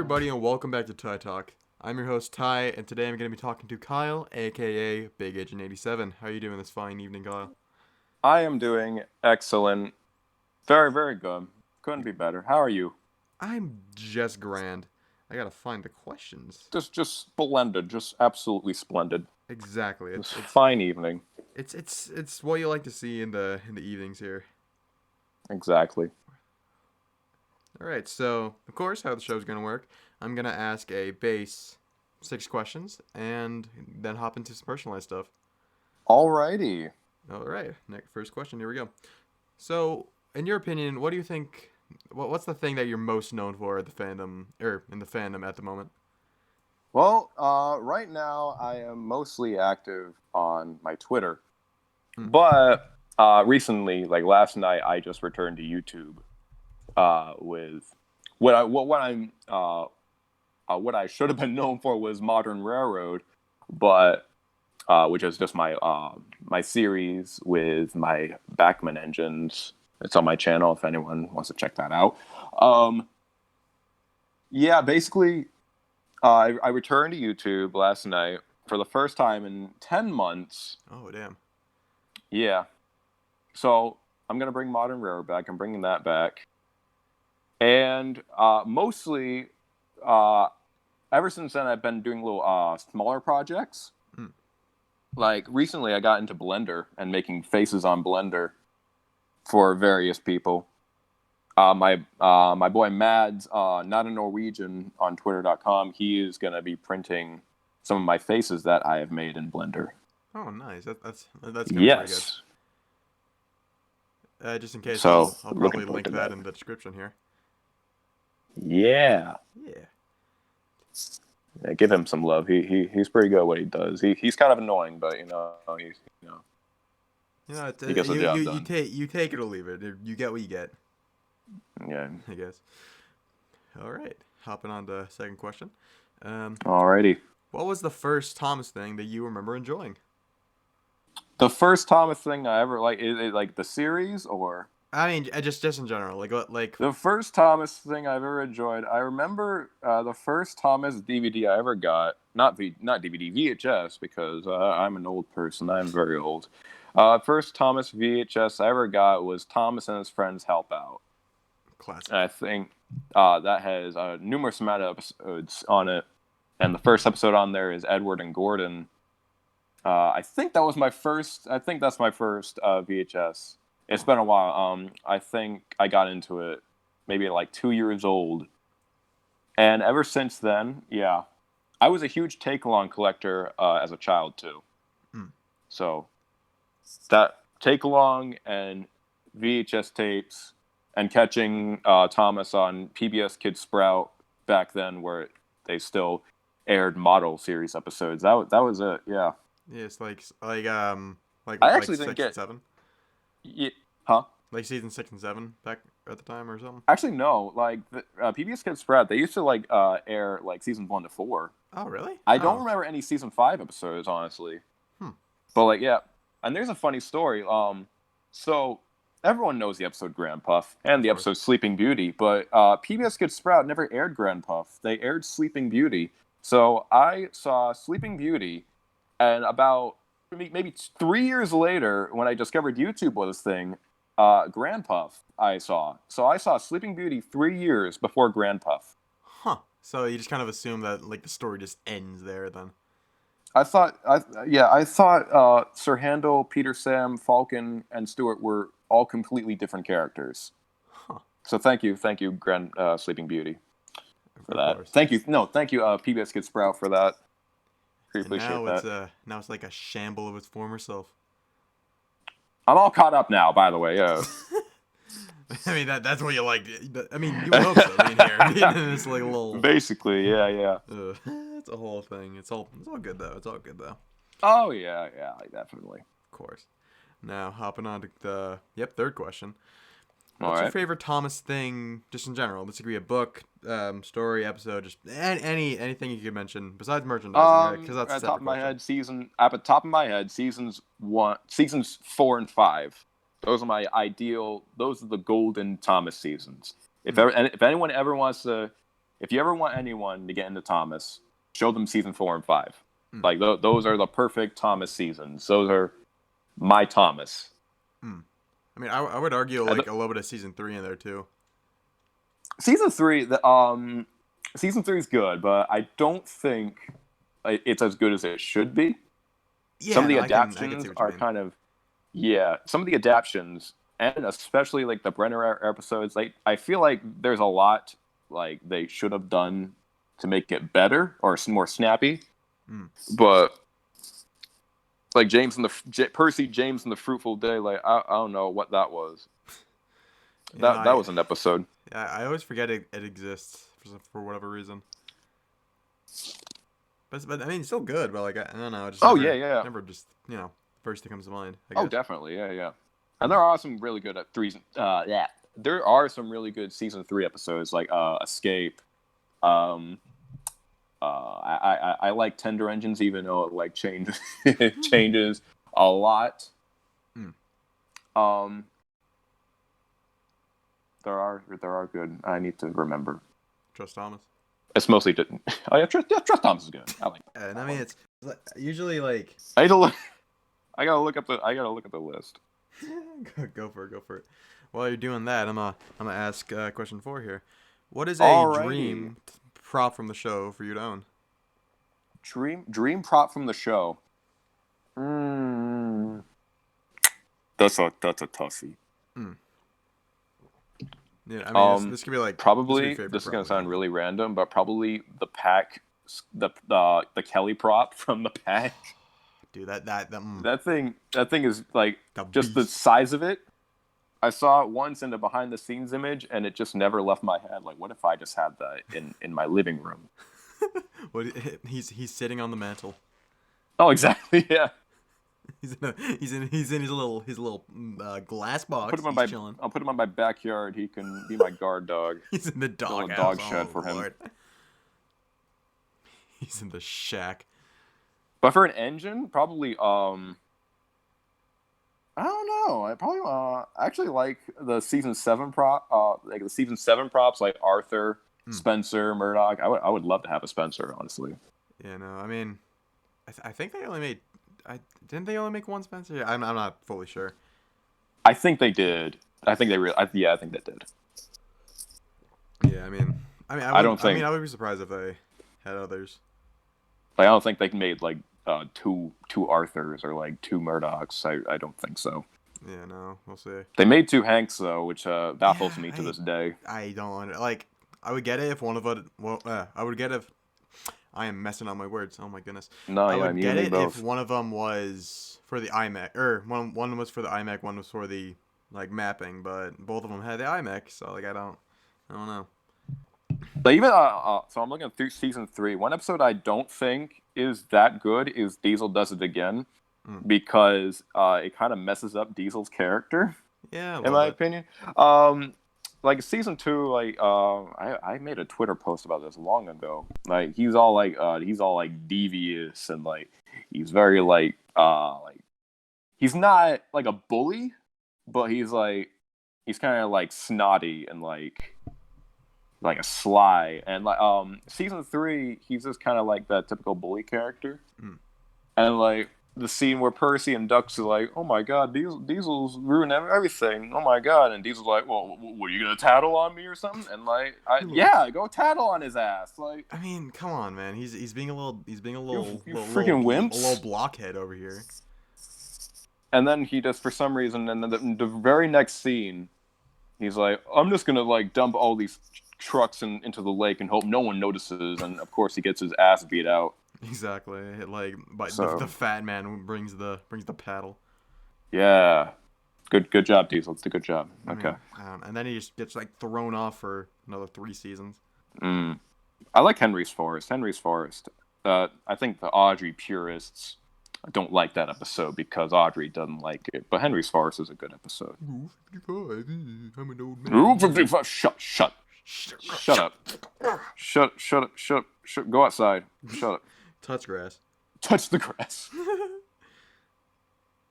everybody, and welcome back to Ty Talk. I'm your host, Ty, and today I'm going to be talking to Kyle, aka BigEngine87. How are you doing this fine evening, Kyle? I am doing excellent. Very, very good. Couldn't be better. How are you? I'm just grand. I gotta find the questions. Just splendid. Just absolutely splendid. Exactly. This fine evening. It's what you like to see in the evenings here. Exactly. All right. So, of course, how the show's going to work, I'm going to ask a base 6 questions and then hop into some personalized stuff. Alrighty. All right. Next, first question. Here we go. So, in your opinion, what do you think? What's the thing that you're most known for at the fandom, or in the fandom at the moment? Well, right now I am mostly active on my Twitter, but recently, like last night, I just returned to YouTube with what I should have been known for was Modern Railroad, but which is just my series with my Backman engines. It's on my channel if anyone wants to check that out. Yeah, basically, I returned to YouTube last night for the first time in 10 months. Oh, damn. Yeah. So I'm going to bring Modern Railroad back. I'm bringing that back. And mostly, ever since then, I've been doing little smaller projects. Like recently, I got into Blender and making faces on Blender for various people. My boy Mads, not a Norwegian, on Twitter.com, he is going to be printing some of my faces that I have made in Blender. Oh, nice. That's gonna be pretty Yes. good. Just in case, So, I'll looking probably forward link to that that. in the description here. Yeah. Yeah, give him some love. He's pretty good at what he does. He's kind of annoying, but You know, he gets the job done. you take it or leave it. You get what you get, Yeah. I guess. All right, hopping on to second question. Alrighty. What was the first Thomas thing that you remember enjoying? The first Thomas thing I ever is it like the series or? I mean, just in general, like. The first Thomas thing I've ever enjoyed. I remember the first Thomas DVD I ever got. Not DVD, VHS, because I'm an old person. I'm very old. First Thomas VHS I ever got was Thomas and His Friends Help Out. Classic. And I think that has numerous amount of episodes on it. And the first episode on there is Edward and Gordon. I think that's my first VHS. It's been a while. I think I got into it maybe at like 2 years old. And ever since then, yeah. I was a huge take-along collector as a child, too. So, that take-along and VHS tapes and catching Thomas on PBS Kids Sprout back then where they still aired model series episodes. That was it, yeah. Yeah, it's like I actually didn't get 7. Yeah, huh? Like season 6 and 7 back at the time or something. Actually, no. Like the PBS Kids Sprout, they used to air like season 1 to 4. Oh, really? I don't remember any season 5 episodes, honestly. But yeah, and there's a funny story. So everyone knows the episode Grand Puff and the episode Sleeping Beauty, but PBS Kids Sprout never aired Grand Puff. They aired Sleeping Beauty. So I saw Sleeping Beauty, and about maybe 3 years later, when I discovered YouTube was a thing, Grand Puff I saw. So I saw Sleeping Beauty 3 years before Grand Puff. Huh. So you just kind of assume that like the story just ends there then. I thought Sir Handel, Peter Sam, Falcon, and Stuart were all completely different characters. Huh. So thank you, Grand Sleeping Beauty, for that. Course. Thank you, PBS Kids Sprout for that. Appreciate that. Now it's like a shamble of its former self. I'm all caught up now, by the way. Yeah. I mean that's what you like. I mean you would hope so. Being here, it's like a little. Basically, yeah. It's a whole thing. It's all good though. Oh yeah, definitely. Of course. Now hopping on to the third question. All What's right. your favorite Thomas thing, just in general? This could be a book, story, episode, just anything you could mention besides merchandising, right? Because that's at the top of my head, seasons 4 and 5. Those are my ideal. Those are the golden Thomas seasons. If anyone ever wants to if you ever want anyone to get into Thomas, show them season 4 and 5. Mm. Like those are the perfect Thomas seasons. Those are my Thomas. I mean, I would argue And like a little bit of season 3 in there too. Season 3, season 3 is good, but I don't think it's as good as it should be. Yeah, Some of the no, I can see adaptations what you are mean. kind of some of the adaptations, and especially like the Brenner episodes, like I feel like there's a lot like they should have done to make it better or more snappy. But like Percy James and the Fruitful Day, like I don't know what that was. That was an episode. Yeah, I always forget it exists for whatever reason. But I mean, it's still good. But like I don't know, just never just first thing comes to mind. I guess. Oh, definitely, yeah. And there are some really good there are some really good season 3 episodes like Escape. I like Tender Engines, even though it like changes a lot. There are good. I need to remember. Trust Thomas. It's mostly Trust Thomas is good. I like that. And I mean, it's usually like I gotta look up the list. Go for it. While you're doing that, I'm gonna ask question 4 here. What is a dream prop from the show for you to own? Dream prop from the show. That's a toughie. Yeah, I mean, this could be like probably. This is gonna sound really random, but probably the pack, the Kelly prop from the pack. Dude, that thing is like just the beast. size of it. I saw it once in a behind the scenes image, and it just never left my head. Like, what if I just had that in my living room? He's sitting on the mantle. Oh, exactly. Yeah. He's in his little glass box. I'll put him on my backyard. He can be my guard dog. He's in the dog shed for him. He's in the shack. But for an engine, probably I don't know. I probably actually like the season 7 like the season 7 props, like Arthur, Spencer, Murdoch. I would love to have a Spencer, honestly. Yeah, no, I mean, I think they only made. Didn't they only make one Spencer? I'm not fully sure. I think they did. I think they I think they did. Yeah, I mean, I would be surprised if they had others. Like, I don't think they made like two Arthurs or like 2 Murdochs. I don't think so. Yeah, no, we'll see. They made 2 Hanks though, which baffles me to this day. I don't like. I would get it if one of it. Well, I would get it if. I am messing up my words. Oh my goodness. No, I yeah, would get it if one of them was for the iMac, or one was for the iMac, one was for the like mapping, but both of them had the iMac, so like I don't know. But even so I'm looking through season 3. One episode I don't think is that good is Diesel Does It Again, because it kind of messes up Diesel's character. Yeah, in my opinion. Like season 2, like I made a Twitter post about this long ago. Like he's all like devious and like he's very like he's not like a bully, but he's kind of like snotty and like a sly. And like season 3, he's just kind of like that typical bully character. And like the scene where Percy and Ducks are like, "Oh my God, Diesel's ruined everything. Oh my God!" And Diesel's like, "Well, what, are you gonna tattle on me or something?" And like, yeah, go tattle on his ass. Like, I mean, come on, man. He's being a little freaking wimps. A little blockhead over here. And then he just, for some reason, and then the very next scene, he's like, "I'm just gonna like dump all these trucks into the lake and hope no one notices." And of course, he gets his ass beat out. Exactly, like, but the fat man brings the paddle. Yeah, good job, Diesel. It's a good job. Okay. And then he just gets like thrown off for another 3 seasons. I like Henry's Forest. I think the Audrey purists don't like that episode because Audrey doesn't like it. But Henry's Forest is a good episode. Ooh, 55. I'm an old man. Ooh, 55. Shut up. Shut up. Go outside. Shut up. Touch grass. Touch the grass.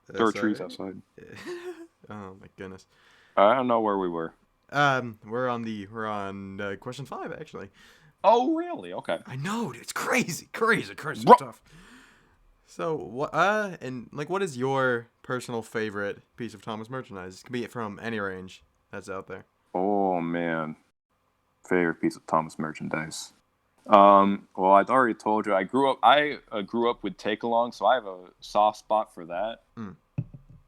There are trees outside. Oh my goodness. I don't know where we were. We're on question 5 actually. Oh, really? Okay. I know, dude. It's crazy, crazy Bro- stuff. So what? And like, what is your personal favorite piece of Thomas merchandise? It can be from any range that's out there. Oh man, favorite piece of Thomas merchandise. Well, I'd already told you I grew up. I grew up with Take Along, so I have a soft spot for that. Mm.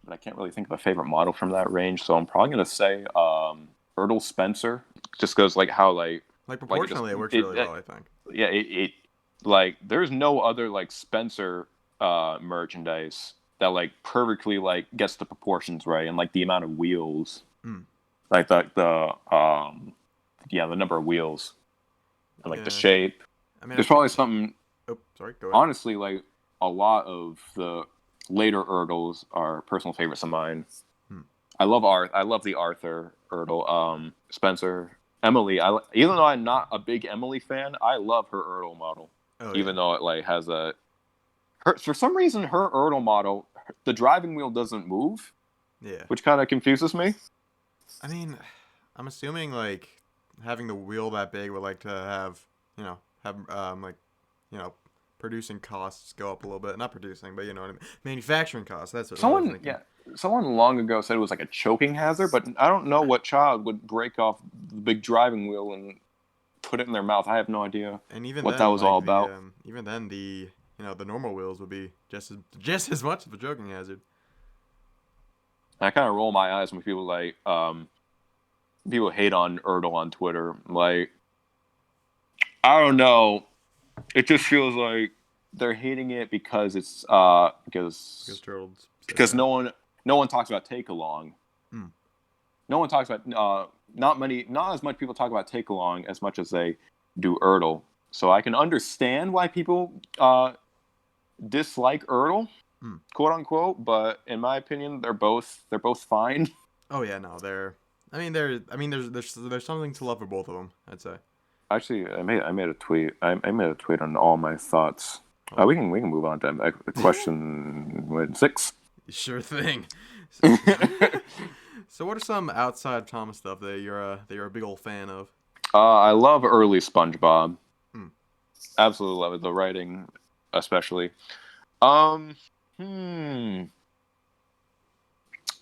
But I can't really think of a favorite model from that range, so I'm probably gonna say Erdl Spencer, just because like how Like like it just proportionally, it works really well, I think. yeah it like there's no other like Spencer merchandise that like perfectly like gets the proportions right and like the amount of wheels, Mm. like the number of wheels and like the Yeah. shape. I mean, I There's probably think. something Oh, sorry. Go ahead. honestly like a lot of the later Erdls are personal favorites of mine. Hmm. I love the Arthur Erdl. Spencer, Emily. Even though I'm not a big Emily fan, I love her Erdl model. Oh yeah. Even though it like has for some reason her Erdl model, the driving wheel doesn't move, Yeah. which kind of confuses me. I mean, I'm assuming like having the wheel that big would like to have, like, you know, producing costs go up a little bit. Not producing, but you know what I mean. Manufacturing costs. That's what I was Someone, thinking. yeah, someone long ago said it was like a choking hazard, but I don't know what child would break off the big driving wheel and put it in their mouth. I have no idea And even what that then, was all like about. the normal wheels would be just as much of a choking hazard. I kind of roll my eyes when people people hate on Erdl on Twitter. Like, I don't know. It just feels like they're hating it because it's Because Gerald said because so. no one talks about Take Along. Hmm. No one talks about not as much people talk about Take Along as much as they do Erdl. So I can understand why people dislike Erdl, Hmm. quote unquote. But in my opinion, they're both fine. Oh yeah, no, they're. I mean, there's something to love for both of them. I'd say. Actually, I made a tweet. I made a tweet on all my thoughts. Oh, We can move on to question 6. sure thing. So, what are some outside Thomas stuff that you're a big old fan of? I love early SpongeBob. Hmm. Absolutely love it. The writing, especially. Um. Hmm.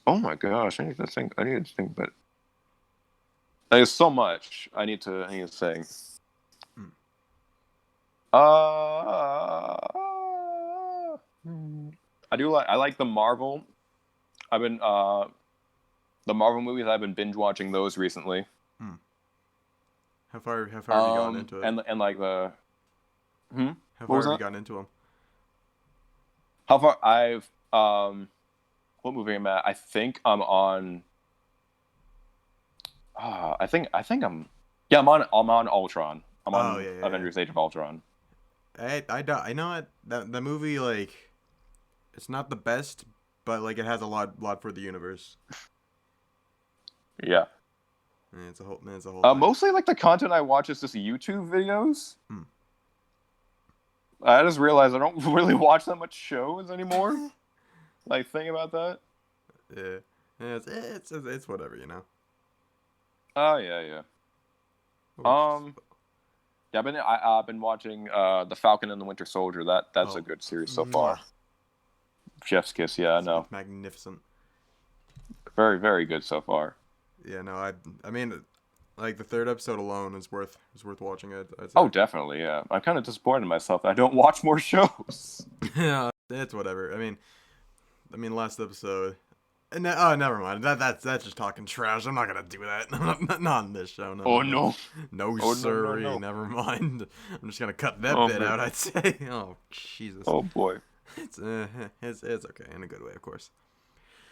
Oh my gosh, I need to think. I need to think, but there's so much I need to say. Hmm. Hmm. I like the Marvel. I've been the Marvel movies. I've been binge watching those recently. Hmm. How far have you gotten into it? And like the How what far was have you that? gotten into them? How far I've what movie I'm at? I think I'm on. I think I'm. Yeah, I'm on Ultron. I'm Oh on yeah, yeah, yeah. Avengers: Age of Ultron. I know it. That movie, like, it's not the best, but like it has a lot for the universe. Yeah. And it's a whole thing. Mostly like the content I watch is just YouTube videos. Hmm. I just realized I don't really watch that much shows anymore. Like, think about that. Yeah. Yeah, it's whatever, you know. Oh yeah, yeah. Which is, Um, yeah, I've been watching The Falcon and the Winter Soldier. That's a oh, good series so mwah. far. Chef's kiss. Yeah, I know. It's magnificent. Very good so far. Yeah, no, I mean, like the third episode alone is worth watching. I'd Oh, say. definitely. Yeah, I'm kind of disappointed in myself that I don't watch more shows. Yeah, it's whatever. Last episode. Oh, never mind. That's just talking trash. I'm not gonna do that. Not on this show. No, Oh no, no. no. No, Oh no no sorry. no. Never mind. I'm just gonna cut that Oh bit man. out. I'd say. Oh, Jesus. Oh boy. It's okay in a good way, of course.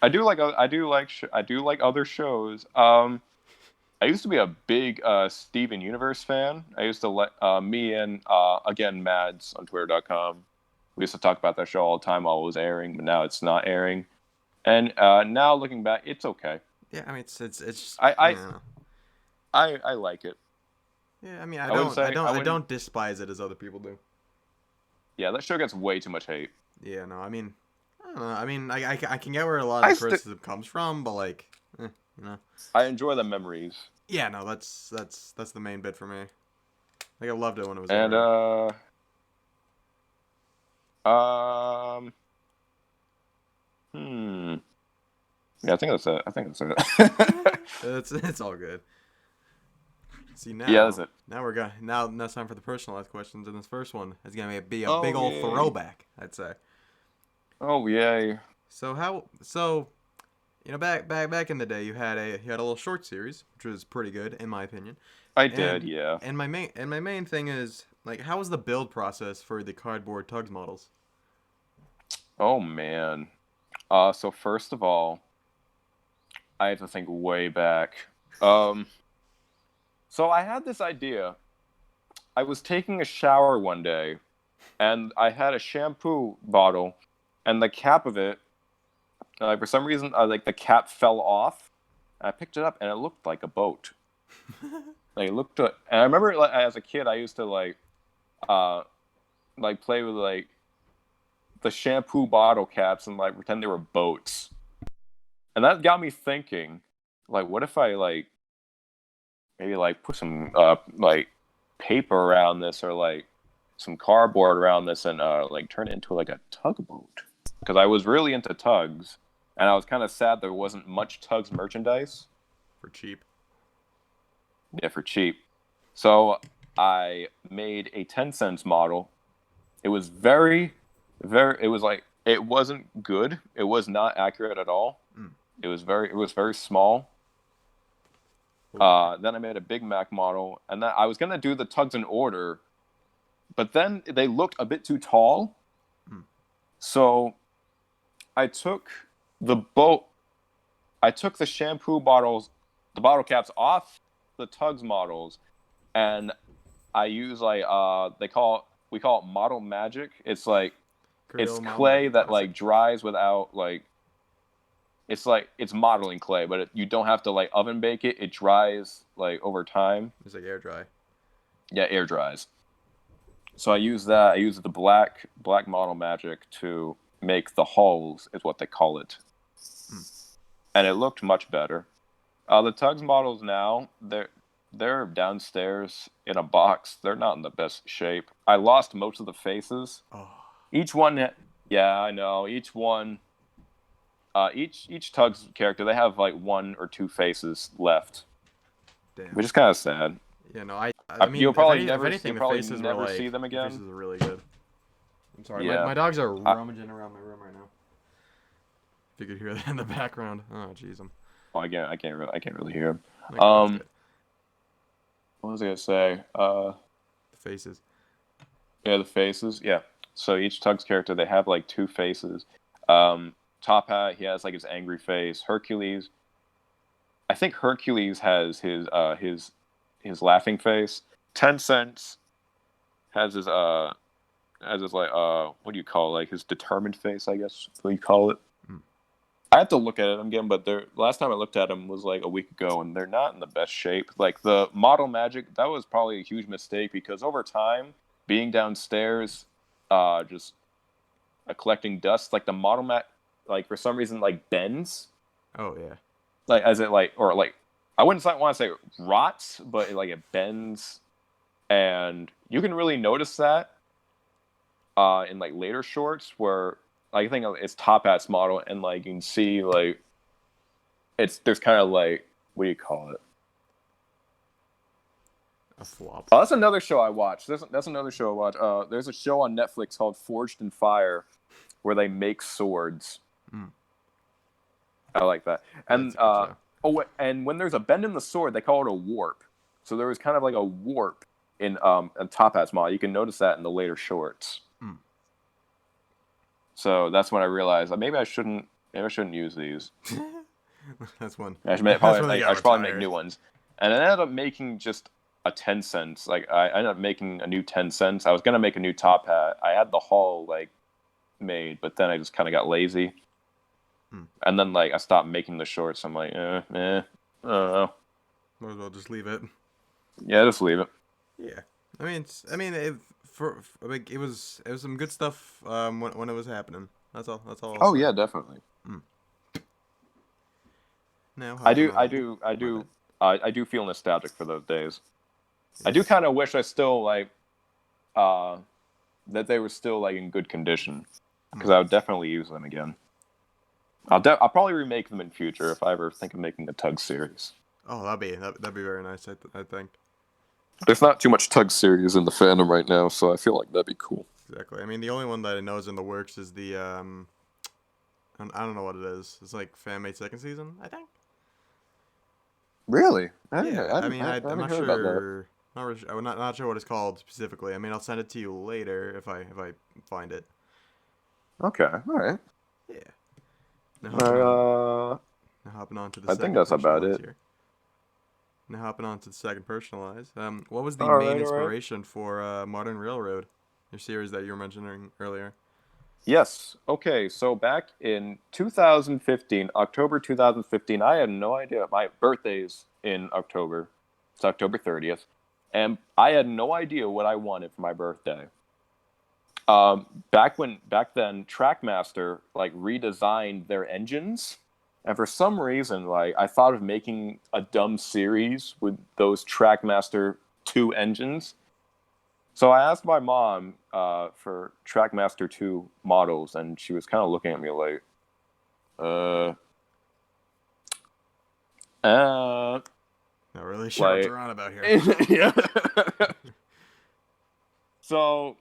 I do like other shows. I used to be a big Steven Universe fan. I used to let me and again Mads on Twitter.com. We used to talk about that show all the time while it was airing, but now it's not airing. And now looking back, it's okay. Yeah, I mean it's I you I, know. I like it. Yeah, I mean I wouldn't say I I wouldn't. don't despise it as other people do. Yeah, that show gets way too much hate. Yeah, no, I don't know. I can get where a lot of I the st- criticism comes from, but like, you know. I enjoy the memories. Yeah, no, that's the main bit for me. Like I loved it when it was And around. um, hmm. Yeah, I think that's it. I think that's it. It's all good. See Yeah, that's now, it. now it's time for the personalized questions, and this first one is gonna be a big Oh old yay! throwback, I'd say. Oh yay! So back in the day, you had a little short series, which was pretty good in my opinion, I did. and Yeah. my main thing is like how was the build process for the cardboard tugs models? Oh man. So first of all, I have to think way back. Um, so I had this idea. I was taking a shower one day, and I had a shampoo bottle, and the cap of it, for some reason, like the cap fell off. And I picked it up, and it looked like a boat. Like it looked, and I remember like, as a kid, I used to uh, like play with like the shampoo bottle caps and like pretend they were boats. And that got me thinking, like, what if I like maybe like put some like paper around this or like some cardboard around this and like turn it into like a tugboat? Because I was really into tugs, and I was kind of sad there wasn't much tugs merchandise. For cheap. Yeah, for cheap. So I made a 10 cents model. It was very. It was like it wasn't good. It was not accurate at all. Mm. It was very small. Okay. Then I made a Big Mac model, and then I was gonna do the tugs in order, but then they looked a bit too tall. Mm. So I took the boat. I took the shampoo bottles, the bottle caps off the tugs models, and I use like we call it model magic. It's like it's Gorilla model clay magic that classic. like dries without like it's modeling clay, but you don't have to like oven bake it. It dries like over time. It's like air dry. Yeah, air dries. So I use that. I use the black model magic to make the hulls, is what they call it, Mm. and it looked much better. The tugs models now they're downstairs in a box. They're not in the best shape. I lost most of the faces. Oh, Each one, yeah, I know. Each one, each tugs character, they have like one or two faces left, damn. which is kind of sad. Yeah, no, I mean, if anything, You'll the probably faces were never see like them the faces again. are really good. I'm sorry, Yeah. my dogs are I, rummaging around my room right now. If you could hear that in the background. Oh, jeez, I can't really hear 'em. okay, that's good. What was I gonna say? The faces. Yeah, the faces. Yeah. So each Tug's character, they have like two faces. Um, Top Hat, he has like his angry face. Hercules, I think Hercules has his laughing face. 10 Cents has his like what do you call it? Like his determined face, I guess what you call it. Mm. I have to look at it again, but they're last time I looked at them was like a week ago, and they're not in the best shape. Like the model magic, that was probably a huge mistake because over time, being downstairs, just collecting dust, like the model mat, like for some reason, like bends, Oh yeah. like as it like or like I wouldn't want to say rots, but it bends, and you can really notice that in like later shorts where like, I think it's Top Hat's model, and like you can see like there's kind of like what do you call it? A flop. Oh, that's another show I watched. That's another show I watched. There's a show on Netflix called Forged in Fire, where they make swords. Mm. I like that. That's And a good show. and when there's a bend in the sword, they call it a warp. So there was kind of like a warp in Top Hat's model. You can notice that in the later shorts. Mm. So that's when I realized that maybe I shouldn't use these. That's one. I should That's when they I got should probably make retired. new ones. And I ended up making just a 10 cents. Like I ended up making a new 10 cents. I was gonna make a new Top Hat. I had the haul like made, but then I just kind of got lazy. Hmm. And then like I stopped making the shorts. I'm like, I don't know. Might as well just leave it. Yeah, just leave it. Yeah. I mean, like, it was some good stuff. When it was happening. That's all I'll Oh say. yeah, definitely. Mm. Now, I do, I however, do, I my bad. do, I do feel nostalgic for those days. I Yeah. do kind of wish I still like uh, that they were still like in good condition Hmm. because I would definitely use them again. I'll probably remake them in future if I ever think of making a Tug series. Oh, that'd be very nice. I think. There's not too much Tug series in the fandom right now, so I feel like that'd be cool. Exactly. I mean, the only one that I know is in the works is the I don't know what it is. It's like Fanmade second season, I think. Really? Yeah. I mean, I I'm haven't not heard about that. sure. Not really, I'm not sure what it's called specifically. I mean, I'll send it to you later if I find it. Okay, all right. Yeah. Now hopping on. Uh, Now hopping on to the I think second that's about personalize it. here. Now hopping on to the second personalize. What was the All main right, all right. inspiration for Modern Railroad, your series that you were mentioning earlier? Yes. Okay. So back in 2015, October 2015, I had no idea. My birthday's in October. It's October 30th. And I had no idea what I wanted for my birthday. Back then, Trackmaster like redesigned their engines, and for some reason, like I thought of making a dumb series with those Trackmaster 2 engines. So I asked my mom for Trackmaster 2 models, and she was kind of looking at me like, uh, uh, Not really sure what like, you're on about here. yeah. So,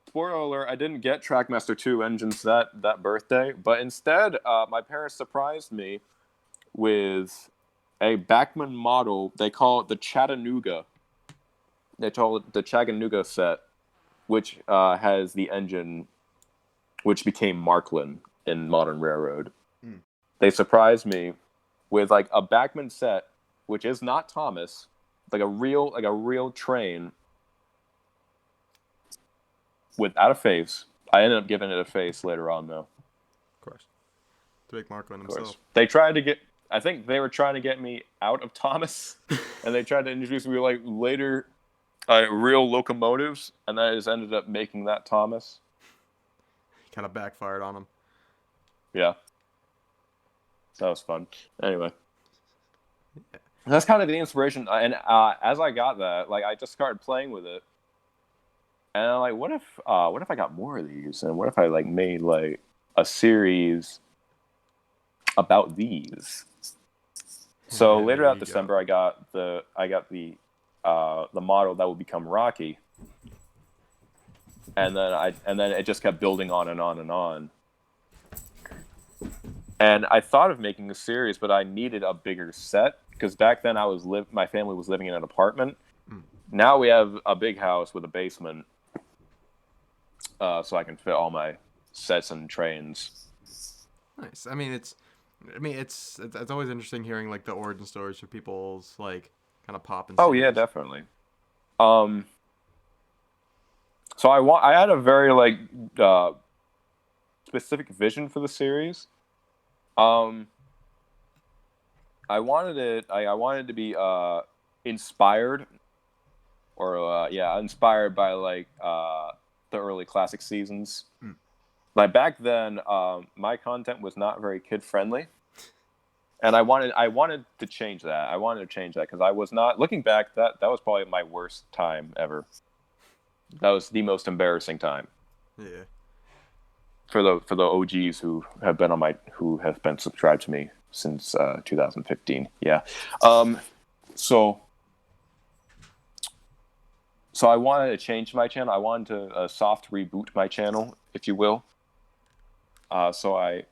spoiler alert, I didn't get Trackmaster 2 engines that birthday, but instead, my parents surprised me with a Bachmann model. They call it the Chattanooga. They call it the Chattanooga set, which has the engine which became Marklin in Modern Railroad. Hmm. They surprised me with like a Bachmann set, which is not Thomas, like a real train without a face. I ended up giving it a face later on, though. Of course. To make Markland Of himself. course, they tried to get. I think they were trying to get me out of Thomas, and they tried to introduce me like later, real locomotives, and I just ended up making that Thomas. Kind of backfired on him. Yeah, that was fun. Anyway, that's kind of the inspiration. And as I got that, like I just started playing with it, and I'm like, what if I got more of these, and what if I like made like a series about these? So later There that you go. December, I got the model that would become Rocky, and then it just kept building on and on and on. And I thought of making a series, but I needed a bigger set because back then my family was living in an apartment. Mm. Now we have a big house with a basement, so I can fit all my sets and trains. Nice. It's always interesting hearing like the origin stories for people's like kind of pop and Oh yeah, series. definitely. Um, so I had a very like uh, specific vision for the series. Um, I wanted to be inspired or inspired by like the early classic seasons. Mm. Like back then, my content was not very kid friendly, and I wanted to change that. I wanted to change that because I was not looking back. That was probably my worst time ever. That was the most embarrassing time Yeah. for the OGs who have been subscribed to me since 2015. Yeah. Um, so so I wanted to change my channel. I wanted to soft reboot my channel, if you will. So I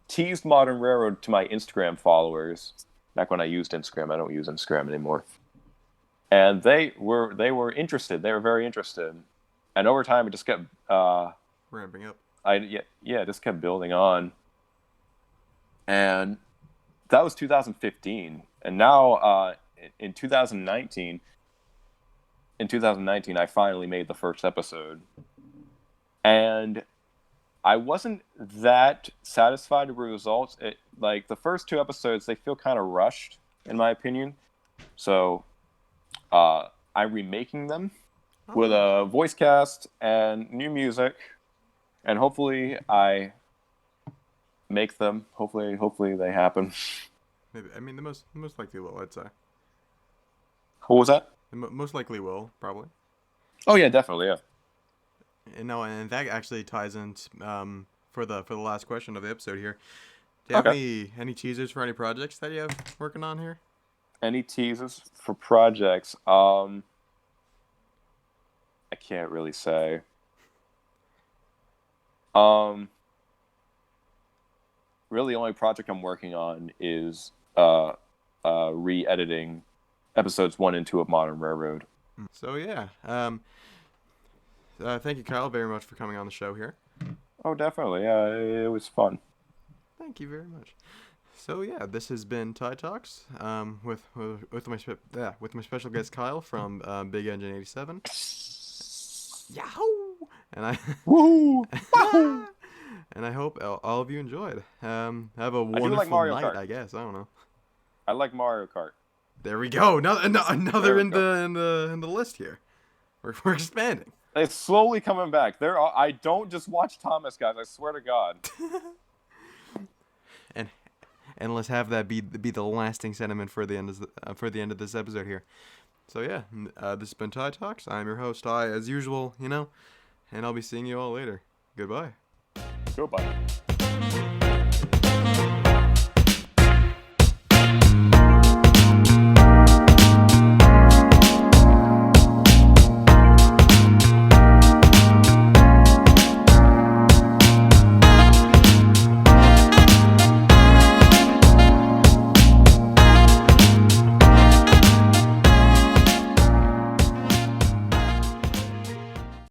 teased Modern Railroad to my Instagram followers back when I used Instagram. I don't use Instagram anymore, and they were interested. They were very interested, and over time it just kept Ramping up. it just kept building on, and that was 2015, and now in 2019. In 2019, I finally made the first episode, and I wasn't that satisfied with the results. Like the first two episodes, they feel kind of rushed, in my opinion. So I'm remaking them with Oh. a voice cast and new music, and hopefully I make them. Hopefully they happen. Maybe. I mean, the most likely will, I'd say. What was that? Most likely will, probably. Oh yeah, definitely. Yeah. And no, and that actually ties in for the last question of the episode here. Do you have Okay. any teasers for any projects that you have working on here? Any teasers for projects? I can't really say. Um, really, the only project I'm working on is re-editing episodes 1 and 2 of Modern Railroad. So yeah, thank you, Kyle, very much for coming on the show here. Oh, definitely. Yeah, it was fun. Thank you very much. So yeah, this has been Tide Talks with my special guest Kyle from BigEngine87. Yahoo! And I Woo! Wahoo! and I hope all of you enjoyed. Have a I do like wonderful Mario night, Kart. I guess. I don't know. I like Mario Kart. There we go. Another There we in go. the list here. We're expanding. It's slowly coming back. I don't just watch Thomas, guys. I swear to God. and and let's have that be the lasting sentiment for the end of this episode here. So yeah, this has been Tide Talks. I'm your host, as usual, and I'll be seeing you all later. Goodbye. Goodbye.